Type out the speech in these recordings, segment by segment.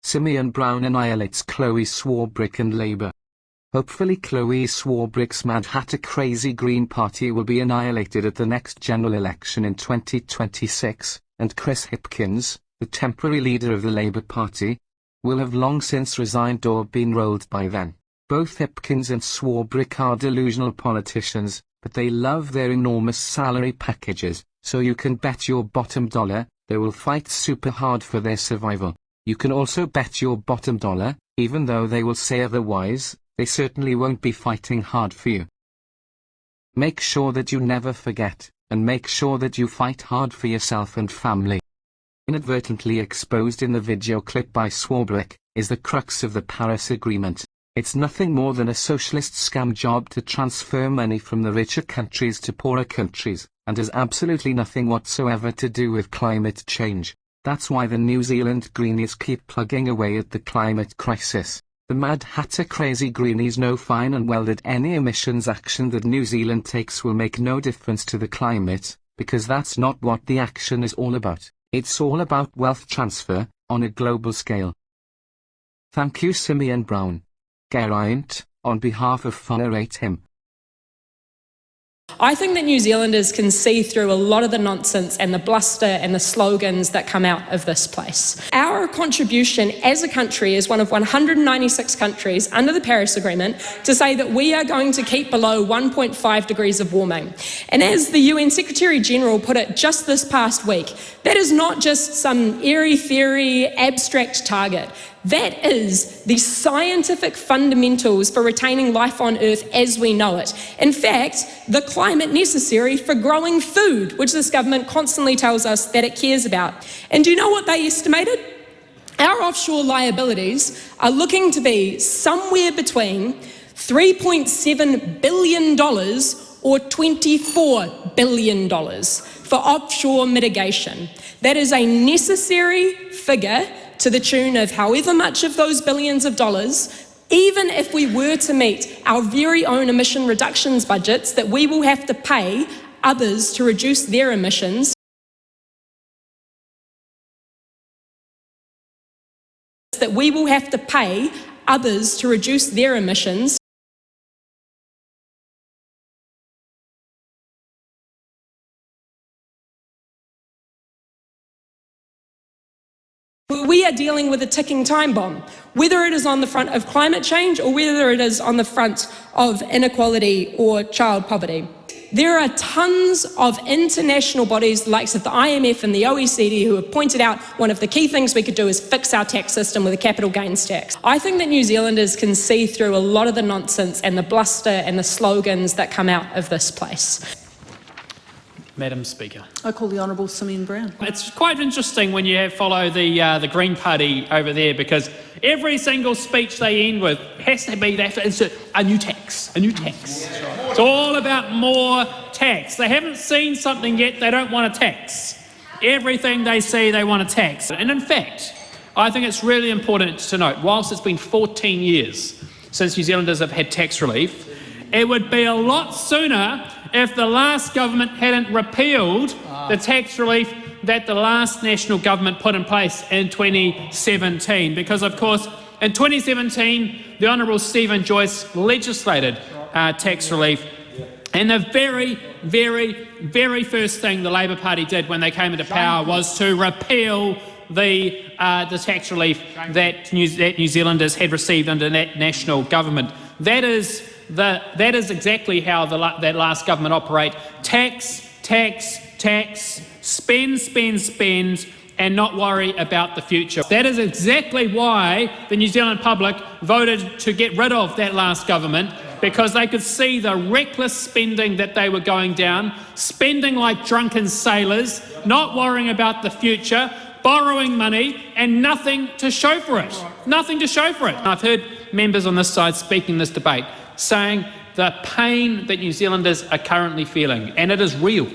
Simeon Brown annihilates Chlöe Swarbrick and Labour. Hopefully Chlöe Swarbrick's Mad Hatter Crazy Green Party will be annihilated at the next general election in 2026, and Chris Hipkins, the temporary leader of the Labour Party, will have long since resigned or been rolled by then. Both Hipkins and Swarbrick are delusional politicians, but they love their enormous salary packages, so you can bet your bottom dollar they will fight super hard for their survival. You can also bet your bottom dollar, even though they will say otherwise, they certainly won't be fighting hard for you. Make sure that you never forget, and make sure that you fight hard for yourself and family. Inadvertently exposed in the video clip by Swarbrick, is the crux of the Paris Agreement. It's nothing more than a socialist scam job to transfer money from the richer countries to poorer countries, and has absolutely nothing whatsoever to do with climate change. That's why the New Zealand Greenies keep plugging away at the climate crisis. The Mad Hatter Crazy Greenies know fine and well that any emissions action that New Zealand takes will make no difference to the climate, because that's not what the action is all about. It's all about wealth transfer, on a global scale. Thank you Simeon Brown. Geraint, on behalf of WhangareiTim. I think that New Zealanders can see through a lot of the nonsense and the bluster and the slogans that come out of this place. Our contribution as a country is one of 196 countries under the Paris Agreement to say that we are going to keep below 1.5 degrees of warming. And as the UN Secretary General put it just this past week, that is not just some airy theory, abstract target. That is the scientific fundamentals for retaining life on Earth as we know it. In fact, the climate necessary for growing food, which this government constantly tells us that it cares about. And do you know what they estimated? Our offshore liabilities are looking to be somewhere between $3.7 billion or $24 billion for offshore mitigation. That is a necessary figure to the tune of however much of those billions of dollars, even if we were to meet our very own emission reductions budgets that we will have to pay others to reduce their emissions. We are dealing with a ticking time bomb, whether it is on the front of climate change or whether it is on the front of inequality or child poverty. There are tons of international bodies, the likes of the IMF and the OECD, who have pointed out one of the key things we could do is fix our tax system with a capital gains tax. I think that New Zealanders can see through a lot of the nonsense and the bluster and the slogans that come out of this place. Madam Speaker. I call the Honourable Simeon Brown. It's quite interesting when you follow the Green Party over there, because every single speech they end with has to be, they have to insert a new tax, a new tax. It's all about more tax. They haven't seen something yet they don't want to tax. Everything they see they want to tax. And in fact, I think it's really important to note, whilst it's been 14 years since New Zealanders have had tax relief, it would be a lot sooner if the last government hadn't repealed the tax relief that the last national government put in place in 2017. Because, of course, in 2017, the Honourable Stephen Joyce legislated tax relief. And the very first thing the Labour Party did when they came into power was to repeal the tax relief that New Zealanders had received under that national government. That is exactly how that last government operate. Tax, tax, tax, spend, and not worry about the future. That is exactly why the New Zealand public voted to get rid of that last government, because they could see the reckless spending that they were going down, spending like drunken sailors, not worrying about the future, borrowing money, and nothing to show for it. Nothing to show for it. I've heard members on this side speaking in this debate saying the pain that New Zealanders are currently feeling, and it is real.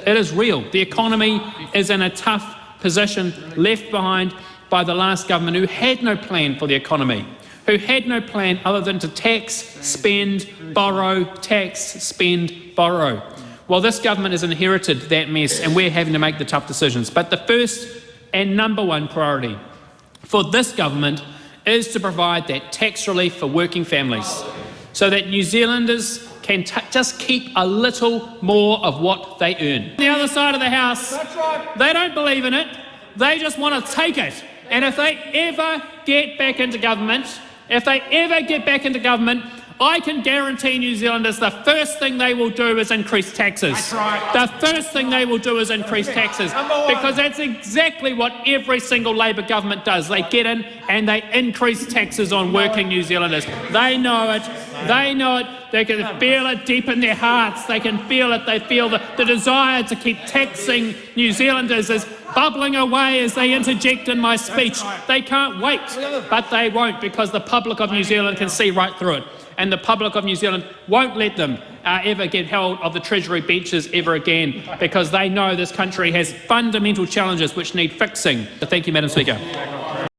It is real. The economy is in a tough position, left behind by the last government who had no plan for the economy, who had no plan other than to tax, spend, borrow, tax, spend, borrow. Well, this government has inherited that mess, and we're having to make the tough decisions. But the first and number one priority for this government is to provide that tax relief for working families so that New Zealanders can just keep a little more of what they earn. The other side of the House, they don't believe in it, they just want to take it. And if they ever get back into government, I can guarantee New Zealanders the first thing they will do is increase taxes. The first thing they will do is increase taxes, because that's exactly what every single Labour government does. They get in and they increase taxes on working New Zealanders. They know it. They know it. They can feel it deep in their hearts. They can feel it. They feel the desire to keep taxing New Zealanders is bubbling away as they interject in my speech. They can't wait, but they won't, because the public of New Zealand can see right through it. And the public of New Zealand won't let them ever get held of the Treasury benches ever again, because they know this country has fundamental challenges which need fixing. Thank you, Madam Speaker.